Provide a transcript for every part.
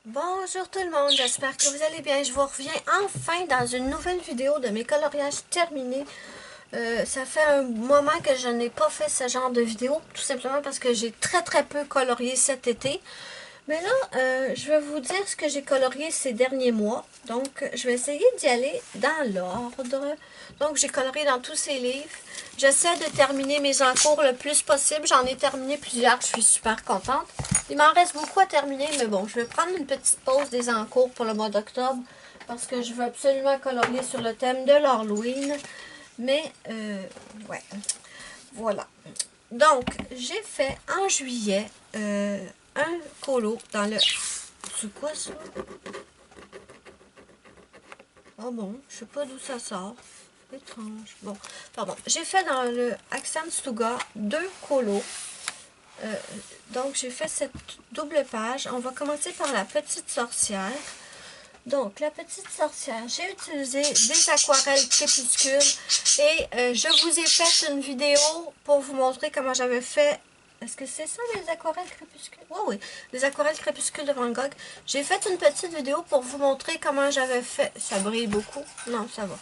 Bonjour tout le monde, j'espère que vous allez bien. Je vous reviens enfin dans une nouvelle vidéo de mes coloriages terminés. Ça fait un moment que je n'ai pas fait ce genre de vidéo, tout simplement parce que j'ai très peu colorié cet été. Mais là, je vais vous dire ce que j'ai colorié ces derniers mois. Donc, je vais essayer d'y aller dans l'ordre. Donc, j'ai colorié dans tous ces livres. J'essaie de terminer mes encours le plus possible. J'en ai terminé plusieurs, je suis super contente. Il m'en reste beaucoup à terminer, mais bon, je vais prendre une petite pause des encours pour le mois d'octobre parce que je veux absolument colorier sur le thème de l'Halloween. Mais, ouais, voilà. Donc, j'ai fait en juillet un colo dans le... C'est quoi ça? Oh bon, je sais pas d'où ça sort. Étrange. Bon, pardon. J'ai fait dans le Accent Stuga 2 colos. Donc, j'ai fait cette double page. On va commencer par la petite sorcière. Donc, la petite sorcière, j'ai utilisé des aquarelles crépuscules et je vous ai fait une vidéo pour vous montrer comment j'avais fait. Est-ce que c'est ça, les aquarelles crépuscules? Oui, oui, les aquarelles crépuscules de Van Gogh. J'ai fait une petite vidéo pour vous montrer comment j'avais fait. Ça brille beaucoup? Non, ça va.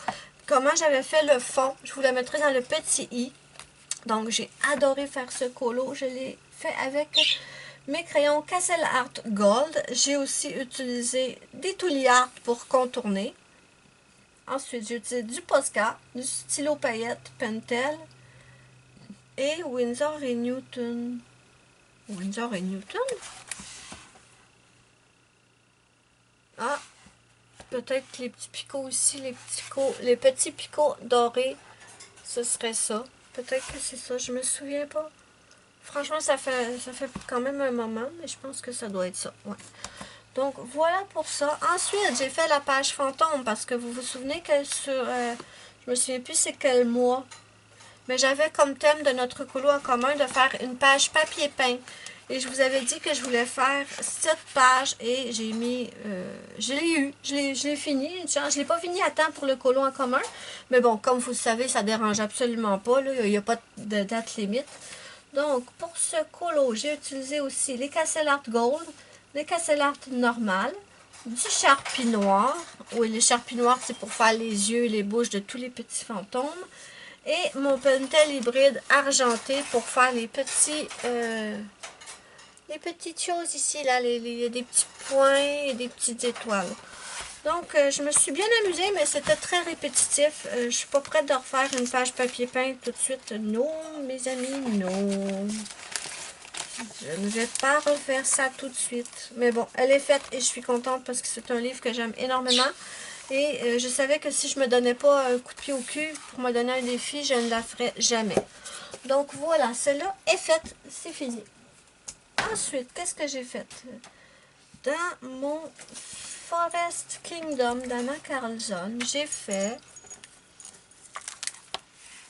Comment j'avais fait le fond. Je vous la mettrai dans le petit i. Donc, j'ai adoré faire ce colo. Je l'ai fait avec mes crayons Castle Art Gold. J'ai aussi utilisé des Tooly Art pour contourner. Ensuite, j'ai utilisé du Posca, du stylo paillette Pentel et Winsor et Newton. Winsor et Newton? Ah, peut-être que les petits picots aussi, les petits picots dorés, ce serait ça. Peut-être que c'est ça, je me souviens pas. Franchement, ça fait quand même un moment, mais je pense que ça doit être ça. Ouais. Donc, voilà pour ça. Ensuite, j'ai fait la page fantôme parce que vous vous souvenez que sur... je me souviens plus c'est quel mois. Mais j'avais comme thème de notre colo en commun de faire une page papier peint. Et je vous avais dit que je voulais faire cette page et j'ai mis... je l'ai eu. Je l'ai fini. Je ne l'ai pas fini à temps pour le colo en commun. Mais bon, comme vous le savez, ça ne dérange absolument pas. Là. Il n'y a pas de date limite. Donc, pour ce colo, j'ai utilisé aussi les Castle Art Gold, les Castle Art normales, du Sharpie noir. Oui, les Sharpie noirs, c'est pour faire les yeux et les bouches de tous les petits fantômes. Et mon Pentel hybride argenté pour faire les petites choses ici, là, des petits points et des petites étoiles. Donc, je me suis bien amusée, mais c'était très répétitif. Je suis pas prête de refaire une page papier peint tout de suite. Non, mes amis, non. Je ne vais pas refaire ça tout de suite. Mais bon, elle est faite et je suis contente parce que c'est un livre que j'aime énormément. Et je savais que si je me donnais pas un coup de pied au cul pour me donner un défi, je ne la ferais jamais. Donc voilà, celle-là est faite, c'est fini. Ensuite, qu'est-ce que j'ai fait? Dans mon Forest Kingdom d'Anna Carlson, j'ai fait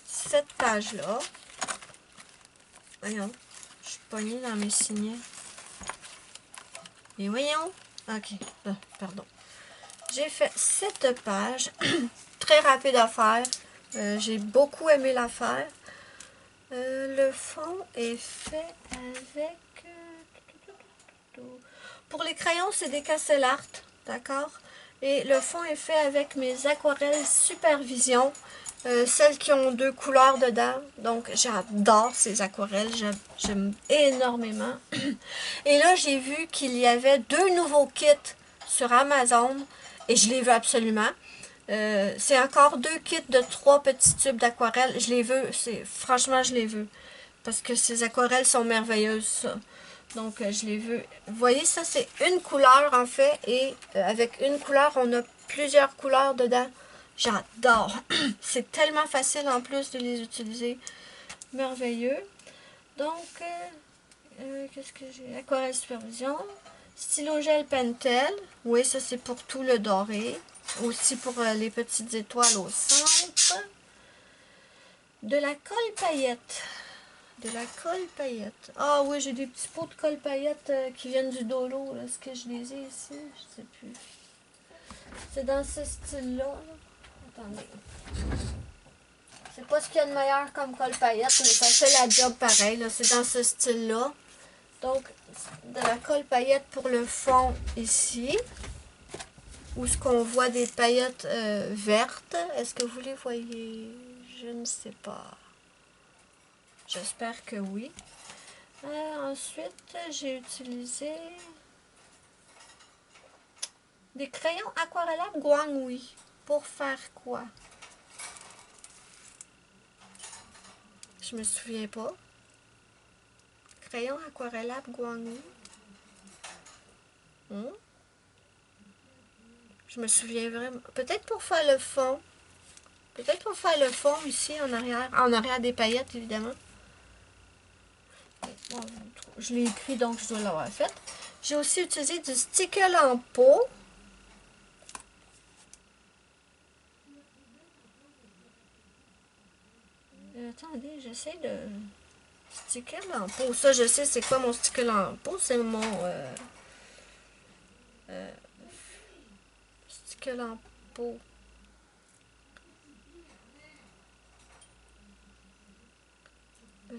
cette page-là. Voyons, je suis pognée dans mes signets. Et voyons. Ok, pardon. J'ai fait cette page, très rapide à faire. J'ai beaucoup aimé la faire. Le fond est fait avec... pour les crayons, c'est des Castle Art, d'accord? Et le fond est fait avec mes aquarelles Supervision, celles qui ont 2 couleurs dedans. Donc, j'adore ces aquarelles, j'aime énormément. Et là, j'ai vu qu'il y avait 2 nouveaux kits sur Amazon et je les veux absolument. C'est encore 2 kits de 3 petits tubes d'aquarelle. Je les veux, franchement, je les veux. Parce que ces aquarelles sont merveilleuses, ça. Donc, je les veux. Vous voyez, ça, c'est une couleur, en fait. Et avec une couleur, on a plusieurs couleurs dedans. J'adore. C'est tellement facile, en plus, de les utiliser. Merveilleux. Donc, qu'est-ce que j'ai? Aquarelle Supervision. Stylo gel Pentel. Oui, ça, c'est pour tout le doré. Aussi pour les petites étoiles au centre. De la colle paillette. De la colle paillette. Ah oui, j'ai des petits pots de colle paillette qui viennent du Dolo. Est-ce que je les ai ici? Je sais plus. C'est dans ce style-là. Attendez. C'est pas ce qu'il y a de meilleur comme colle paillette, mais ça fait la job pareil. C'est dans ce style-là. Donc, de la colle paillette pour le fond ici. Où ce qu'on voit des paillettes vertes. Est-ce que vous les voyez? Je ne sais pas. J'espère que oui. Ensuite, j'ai utilisé des crayons aquarellables Guanghui. Pour faire quoi? Je me souviens pas. Crayon aquarellables Guanghui. Je me souviens vraiment. Peut-être pour faire le fond. Peut-être pour faire le fond ici en arrière. En arrière des paillettes, évidemment. Bon, je l'ai écrit, donc je dois l'avoir fait. J'ai aussi utilisé du sticker en peau. Attendez, j'essaie de... Sticker en peau. Ça, je sais c'est quoi mon sticker en peau. C'est mon... sticker en peau.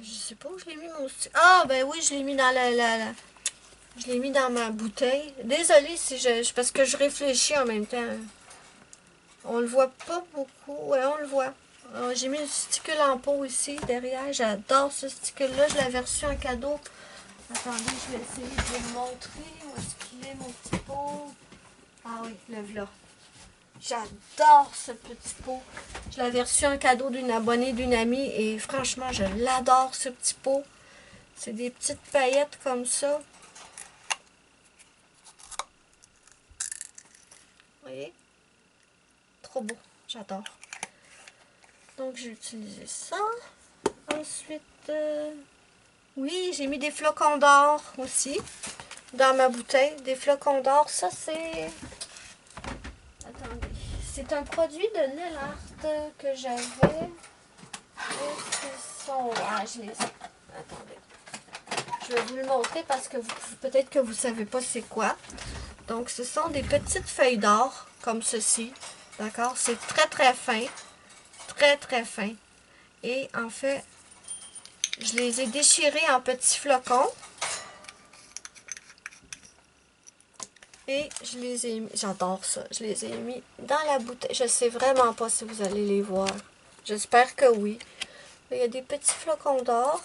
Je sais pas où je l'ai mis mon sticker. Ah, ben oui, je l'ai mis dans je l'ai mis dans ma bouteille. Désolée si parce que je réfléchis en même temps. On le voit pas beaucoup. Ouais, on le voit. J'ai mis le sticker en peau ici, derrière. J'adore ce sticker-là. Je l'avais reçu en cadeau. Attendez, je vais essayer de vous le montrer. Où est-ce qu'il est, mon petit pot? Ah oui, le voilà. J'adore ce petit pot. Je l'avais reçu en cadeau d'une abonnée, d'une amie. Et franchement, je l'adore, ce petit pot. C'est des petites paillettes comme ça. Vous voyez? Trop beau. J'adore. Donc, j'ai utilisé ça. Ensuite, oui, j'ai mis des flocons d'or aussi dans ma bouteille. Des flocons d'or, ça c'est... Attendez. C'est un produit de Nail Art que j'avais. Est-ce qu'ils sont... Ah, je les ai. Attendez. Je vais vous le montrer parce que peut-être que vous ne savez pas c'est quoi. Donc, ce sont des petites feuilles d'or comme ceci. D'accord? C'est très, très fin. Très, très fin. Et en fait, je les ai déchirés en petits flocons. Et je les ai mis, j'adore ça, je les ai mis dans la bouteille. Je ne sais vraiment pas si vous allez les voir. J'espère que oui. Il y a des petits flocons d'or.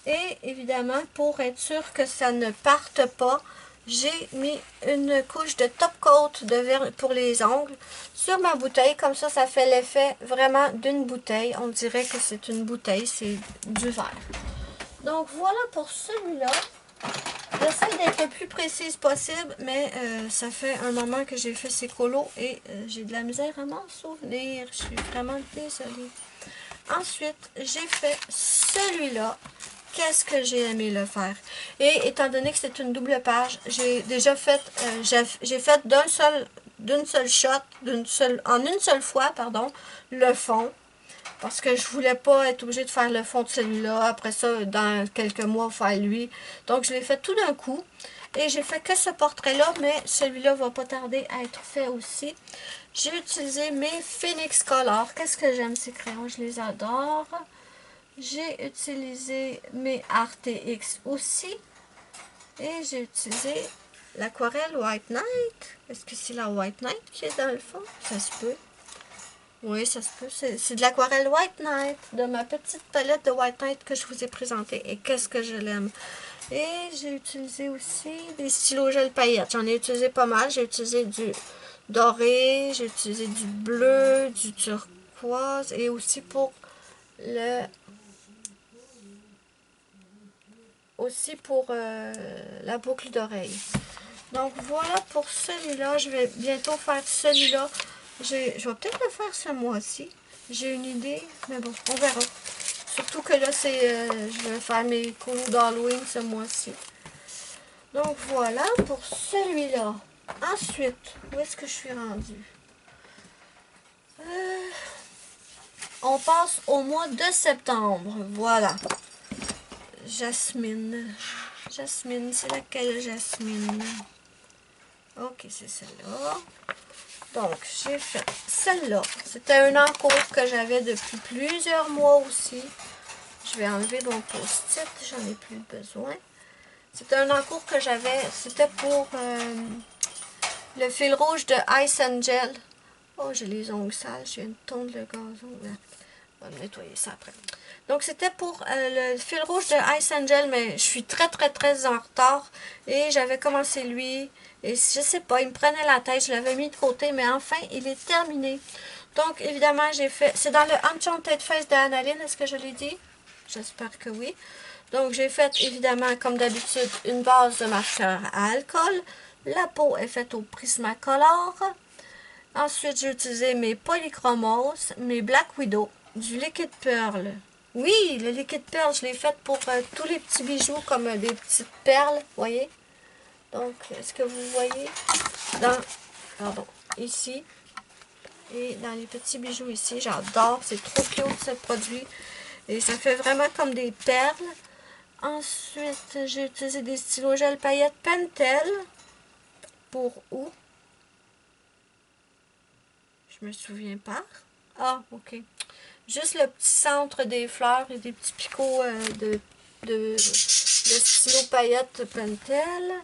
Et évidemment, pour être sûr que ça ne parte pas, j'ai mis une couche de top coat de verre pour les ongles sur ma bouteille. Comme ça, ça fait l'effet vraiment d'une bouteille. On dirait que c'est une bouteille, c'est du verre. Donc voilà pour celui-là. J'essaie d'être le plus précise possible, mais ça fait un moment que j'ai fait ces colos et j'ai de la misère à m'en souvenir. Je suis vraiment désolée. Ensuite, j'ai fait celui-là. Qu'est-ce que j'ai aimé le faire. Et étant donné que c'est une double page, j'ai déjà fait, j'ai fait d'une seule shot, en une seule fois, pardon, le fond. Parce que je voulais pas être obligée de faire le fond de celui-là. Après ça, dans quelques mois, faire lui. Donc, je l'ai fait tout d'un coup. Et j'ai fait que ce portrait-là, mais celui-là va pas tarder à être fait aussi. J'ai utilisé mes Phoenix Color. Qu'est-ce que j'aime ces crayons? Je les adore. J'ai utilisé mes RTX aussi. Et j'ai utilisé l'aquarelle White Knight. Est-ce que c'est la White Knight qui est dans le fond? Ça se peut. Oui, ça se peut. C'est de l'aquarelle White Knight, de ma petite palette de White Knight que je vous ai présentée. Et qu'est-ce que je l'aime. Et j'ai utilisé aussi des stylos gel paillettes. J'en ai utilisé pas mal. J'ai utilisé du doré, j'ai utilisé du bleu, du turquoise et aussi pour la boucle d'oreille. Donc voilà pour celui-là. Je vais bientôt faire celui-là. Je vais peut-être le faire ce mois-ci. J'ai une idée, mais bon, on verra. Surtout que là, je vais faire mes colos d'Halloween ce mois-ci. Donc voilà pour celui-là. Ensuite, où est-ce que je suis rendue? On passe au mois de septembre. Voilà. Jasmine. Jasmine, c'est laquelle Jasmine? Ok, c'est celle-là. Donc, j'ai fait celle-là. C'était un encours que j'avais depuis plusieurs mois aussi. Je vais enlever mon post-it, j'en ai plus besoin. C'était un encours que j'avais. C'était pour le fil rouge de Ice and Gel. Oh, j'ai les ongles sales. Je viens de tondre le gazon. On va nettoyer ça après. Donc, c'était pour le fil rouge de Ice and Gel, mais je suis très en retard. Et j'avais commencé lui. Et je sais pas, il me prenait la tête. Je l'avais mis de côté, mais enfin, il est terminé. Donc, évidemment, j'ai fait... C'est dans le Enchanted Face d'Analine, est-ce que je l'ai dit? J'espère que oui. Donc, j'ai fait, évidemment, comme d'habitude, une base de marqueur à alcool. La peau est faite au Prismacolor. Ensuite, j'ai utilisé mes Polychromos, mes Black Widow, du Liquid Pearl. Oui, le Liquid Pearl, je l'ai fait pour tous les petits bijoux, comme des petites perles, voyez? Donc, est-ce que vous voyez? Pardon, ici. Et dans les petits bijoux ici, j'adore, c'est trop cute ce produit. Et ça fait vraiment comme des perles. Ensuite, j'ai utilisé des stylos gel paillettes Pentel. Pour où? Je me souviens pas. Ah, ok. Juste le petit centre des fleurs et des petits picots de stylos paillettes Pentel.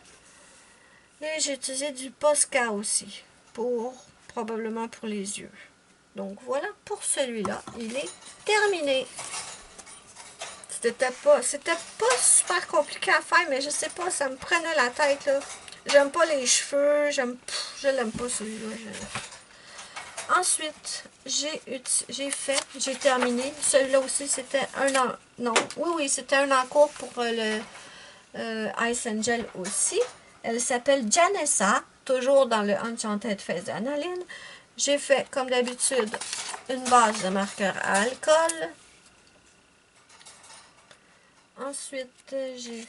Et j'ai utilisé du Posca aussi. Probablement pour les yeux. Donc voilà pour celui-là. Il est terminé. C'était pas super compliqué à faire, mais je sais pas, ça me prenait la tête, là. J'aime pas les cheveux, je l'aime pas celui-là. Ensuite, j'ai terminé. Celui-là aussi, c'était un an. Non, oui, c'était un encours pour le Ice and Gel aussi. Elle s'appelle Janessa, toujours dans le Enchanted Face d'Analine. J'ai fait, comme d'habitude, une base de marqueur à alcool. Ensuite, j'ai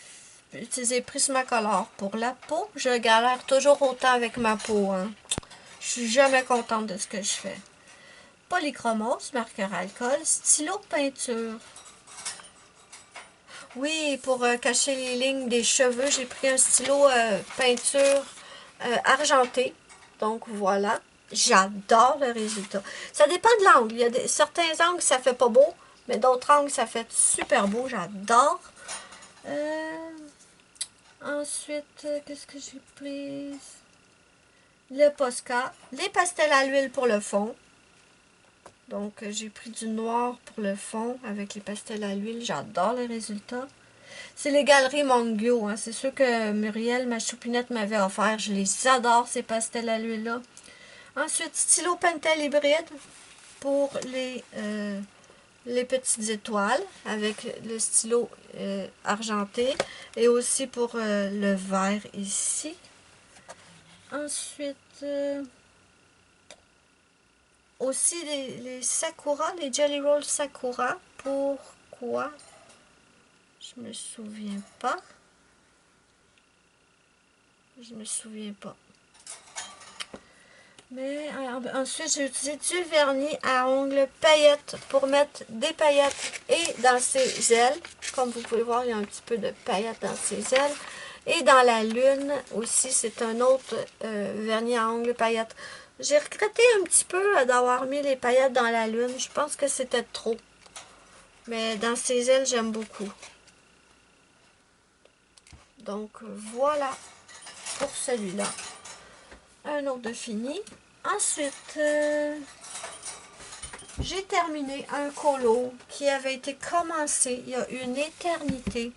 utilisé Prismacolor pour la peau. Je galère toujours autant avec ma peau. Hein. Je suis jamais contente de ce que je fais. Polychromos, marqueur à alcool. Stylo peinture. Oui, pour cacher les lignes des cheveux, j'ai pris un stylo peinture argenté. Donc voilà. J'adore le résultat. Ça dépend de l'angle. Il y a certains angles, ça fait pas beau. Mais d'autres angles, ça fait super beau. J'adore. Ensuite, qu'est-ce que j'ai pris? Le Posca. Les pastels à l'huile pour le fond. Donc, j'ai pris du noir pour le fond avec les pastels à l'huile. J'adore le résultat. C'est les Galeries Mongyo. Hein. C'est ceux que Muriel, ma choupinette, m'avait offert. Je les adore, ces pastels à l'huile-là. Ensuite, stylo Pentel hybride pour les petites étoiles avec le stylo argenté et aussi pour le vert ici. Ensuite, aussi les Sakura, les Jelly Roll Sakura. Pourquoi? Je me souviens pas. Je me souviens pas. Mais ensuite, j'ai utilisé du vernis à ongles paillettes pour mettre des paillettes et dans ses ailes. Comme vous pouvez voir, il y a un petit peu de paillettes dans ses ailes. Et dans la lune aussi, c'est un autre vernis à ongles paillettes. J'ai regretté un petit peu d'avoir mis les paillettes dans la lune. Je pense que c'était trop. Mais dans ses ailes, j'aime beaucoup. Donc voilà pour celui-là. Un autre de fini. Ensuite, j'ai terminé un colo qui avait été commencé il y a une éternité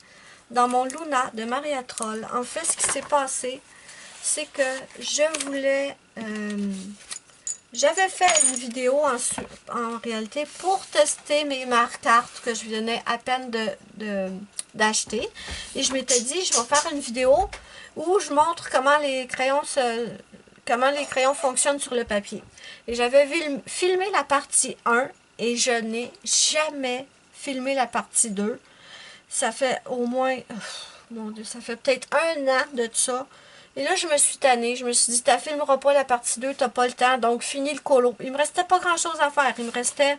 dans mon Luna de Maria Troll. En fait, ce qui s'est passé, c'est que je voulais... j'avais fait une vidéo en réalité pour tester mes marque-cartes que je venais à peine d'acheter. Et je m'étais dit, je vais faire une vidéo où je montre comment les crayons fonctionnent sur le papier. Et j'avais filmé la partie 1 et je n'ai jamais filmé la partie 2. Ça fait au moins, mon Dieu, ça fait peut-être 1 an de ça. Et là, je me suis tannée. Je me suis dit, tu filmeras pas la partie 2, t'as pas le temps. Donc, finis le colo. Il me restait pas grand-chose à faire. Il me restait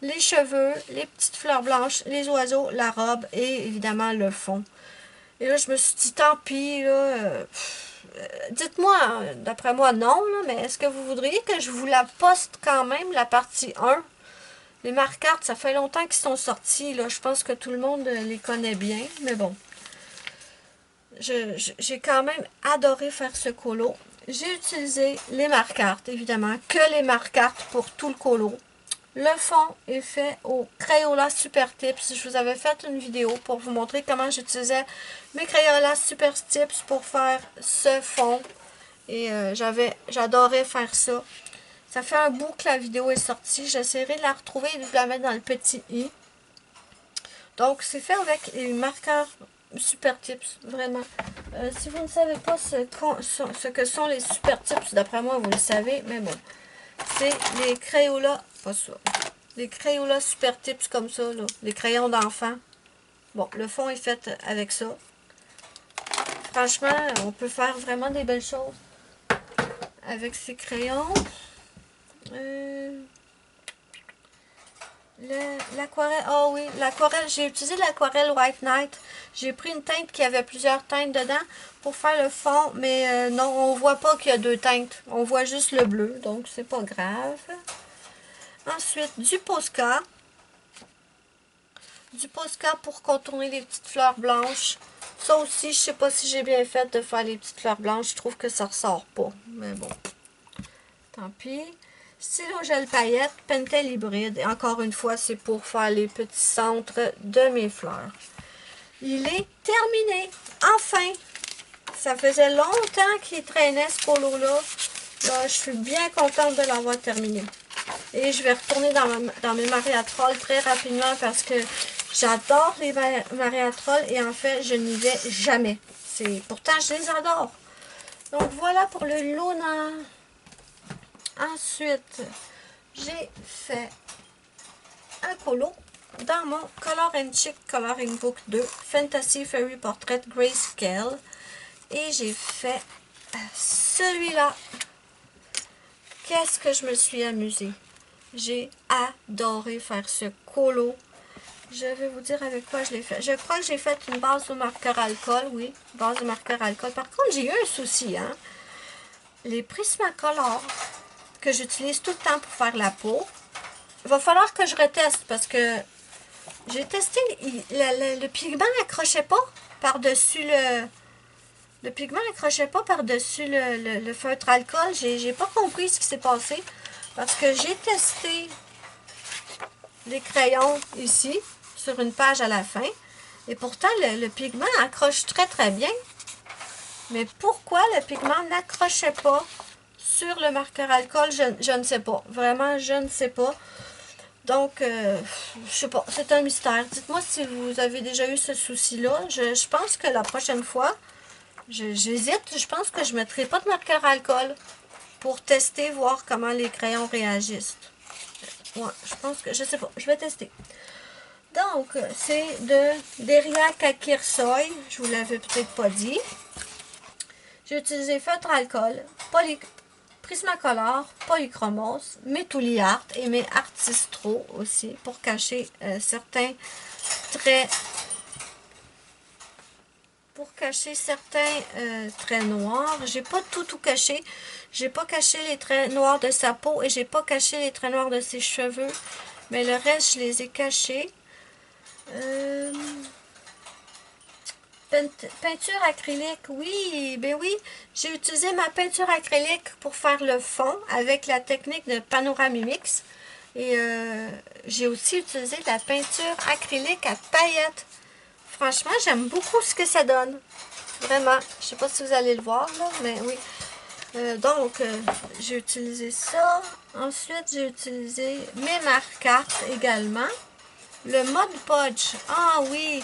les cheveux, les petites fleurs blanches, les oiseaux, la robe et évidemment le fond. Et là, je me suis dit, tant pis, là... dites-moi, d'après moi, non, là, mais est-ce que vous voudriez que je vous la poste quand même, la partie 1? Les marque-cartes, ça fait longtemps qu'ils sont sortis, là. Je pense que tout le monde les connaît bien, mais bon. j'ai quand même adoré faire ce colo. J'ai utilisé les marque-cartes, évidemment, que les marque-cartes pour tout le colo. Le fond est fait au Crayola Super Tips. Je vous avais fait une vidéo pour vous montrer comment j'utilisais mes Crayola Super Tips pour faire ce fond. Et j'adorais faire ça. Ça fait un bout que la vidéo est sortie. J'essaierai de la retrouver et de vous la mettre dans le petit i. Donc, c'est fait avec les marqueurs Super Tips, vraiment. Si vous ne savez pas ce que sont les Super Tips, d'après moi, vous le savez, mais bon. C'est les Crayola, pas ça, les Crayola Super Tips comme ça, là, les crayons d'enfant. Bon, le fond est fait avec ça. Franchement, on peut faire vraiment des belles choses avec ces crayons. L'aquarelle, oh oui, l'aquarelle, j'ai utilisé l'aquarelle White Knight. J'ai pris une teinte qui avait plusieurs teintes dedans pour faire le fond, mais non, on voit pas qu'il y a deux teintes. On voit juste le bleu, donc c'est pas grave. Ensuite, du Posca. Du Posca pour contourner les petites fleurs blanches. Ça aussi, je sais pas si j'ai bien fait de faire les petites fleurs blanches. Je trouve que ça ressort pas, mais bon, tant pis. Stylo gel paillette, Pentel hybride. Et encore une fois, c'est pour faire les petits centres de mes fleurs. Il est terminé. Enfin! Ça faisait longtemps qu'il traînait ce colo-là. Là, je suis bien contente de l'avoir terminé. Et je vais retourner dans mes mariatrolles très rapidement parce que j'adore les mariatrolles et en fait, je n'y vais jamais. Pourtant, je les adore. Donc, voilà pour le Luna. Ensuite, j'ai fait un colo dans mon Color & Chic Coloring Book 2 Fantasy Fairy Portrait Grayscale. Et j'ai fait celui-là. Qu'est-ce que je me suis amusée. J'ai adoré faire ce colo. Je vais vous dire avec quoi je l'ai fait. Je crois que j'ai fait une base de marqueur alcool. Oui, base de marqueur alcool. Par contre, j'ai eu un souci. Hein? Les Prismacolor que j'utilise tout le temps pour faire la peau, il va falloir que je reteste parce que j'ai testé, le pigment n'accrochait pas par-dessus le pigment n'accrochait pas par-dessus le feutre alcool. J'ai pas compris ce qui s'est passé parce que j'ai testé les crayons ici sur une page à la fin et pourtant le pigment accroche très très bien. Mais pourquoi le pigment n'accrochait pas sur le marqueur alcool, je ne sais pas. Vraiment, je ne sais pas. Donc, je sais pas, c'est un mystère. Dites-moi si vous avez déjà eu ce souci-là. Je pense que la prochaine fois, j'hésite. Je pense que je ne mettrai pas de marqueur alcool pour tester, voir comment les crayons réagissent. Ouais, je pense que, je sais pas, je vais tester. Donc, c'est de Deria Kakir Soy. Je vous l'avais peut-être pas dit. J'ai utilisé feutre alcool, Prismacolor, Polychromos, mes Tooly Art et mes Artistro aussi pour cacher certains traits. Pour cacher certains traits noirs. J'ai pas tout caché. J'ai pas caché les traits noirs de sa peau et j'ai pas caché les traits noirs de ses cheveux. Mais le reste, je les ai cachés. Peinture acrylique, oui, ben oui, j'ai utilisé ma peinture acrylique pour faire le fond avec la technique de Panoramimix. Et j'ai aussi utilisé de la peinture acrylique à paillettes. Franchement, j'aime beaucoup ce que ça donne. Vraiment, je sais pas si vous allez le voir, là, mais oui. Donc, j'ai utilisé ça. Ensuite, j'ai utilisé mes marque-cartes également. Le Mod Podge, ah oui!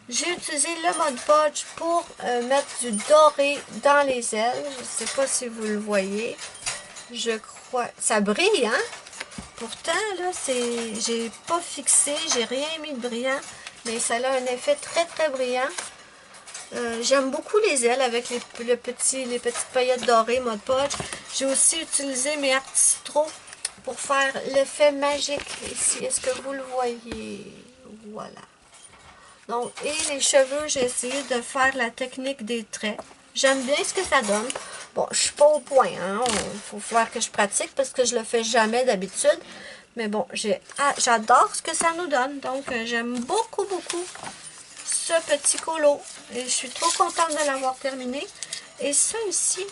J'ai utilisé le Mod Podge pour mettre du doré dans les ailes. Je ne sais pas si vous le voyez. Je crois... Ça brille, hein? Pourtant, là, j'ai pas fixé, j'ai rien mis de brillant. Mais ça a un effet très, très brillant. J'aime beaucoup les ailes avec les petites paillettes dorées Mod Podge. J'ai aussi utilisé mes Artistro pour faire l'effet magique ici. Est-ce que vous le voyez? Voilà. Donc, et les cheveux, j'ai essayé de faire la technique des traits. J'aime bien ce que ça donne. Bon, je suis pas au point, hein. Il faut faire que je pratique parce que je le fais jamais d'habitude. Mais bon, j'adore ce que ça nous donne. Donc, j'aime beaucoup, beaucoup ce petit colo. Et je suis trop contente de l'avoir terminé. Et ça ici,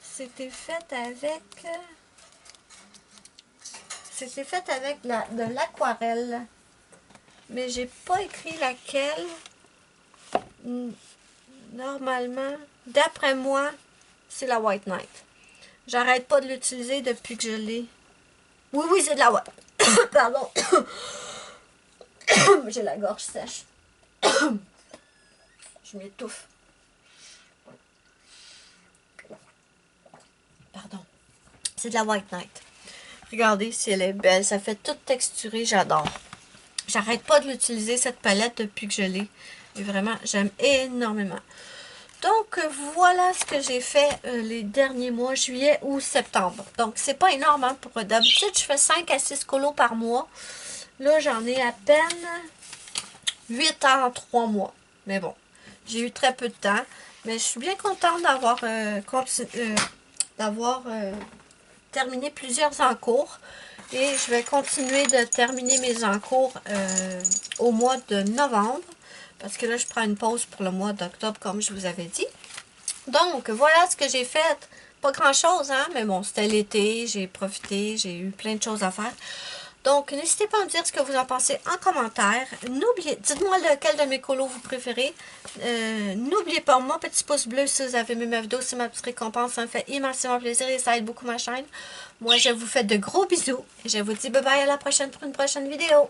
c'était fait avec... C'était fait avec de l'aquarelle. Mais j'ai pas écrit laquelle. Normalement, d'après moi, c'est la White Knight. J'arrête pas de l'utiliser depuis que je l'ai. Oui, oui, c'est de la White. Pardon. J'ai la gorge sèche. Je m'étouffe. Pardon. C'est de la White Knight. Regardez si elle est belle. Ça fait toute texturée. J'adore. J'arrête pas de l'utiliser, cette palette, depuis que je l'ai. Et vraiment, j'aime énormément. Donc, voilà ce que j'ai fait les derniers mois, juillet ou septembre. Donc, c'est pas énorme. Hein, d'habitude, je fais 5 à 6 colos par mois. Là, j'en ai à peine 8 en 3 mois. Mais bon, j'ai eu très peu de temps. Mais je suis bien contente d'avoir terminé plusieurs encours. Et je vais continuer de terminer mes encours au mois de novembre. Parce que là, je prends une pause pour le mois d'octobre, comme je vous avais dit. Donc, voilà ce que j'ai fait. Pas grand-chose, hein? Mais bon, c'était l'été, j'ai profité, j'ai eu plein de choses à faire. Donc, n'hésitez pas à me dire ce que vous en pensez en commentaire. Dites-moi lequel de mes colos vous préférez. N'oubliez pas mon petit pouce bleu si vous avez aimé ma vidéo, c'est ma petite récompense. Ça me fait immensément plaisir et ça aide beaucoup ma chaîne. Moi, je vous fais de gros bisous. Et je vous dis bye bye à la prochaine pour une prochaine vidéo.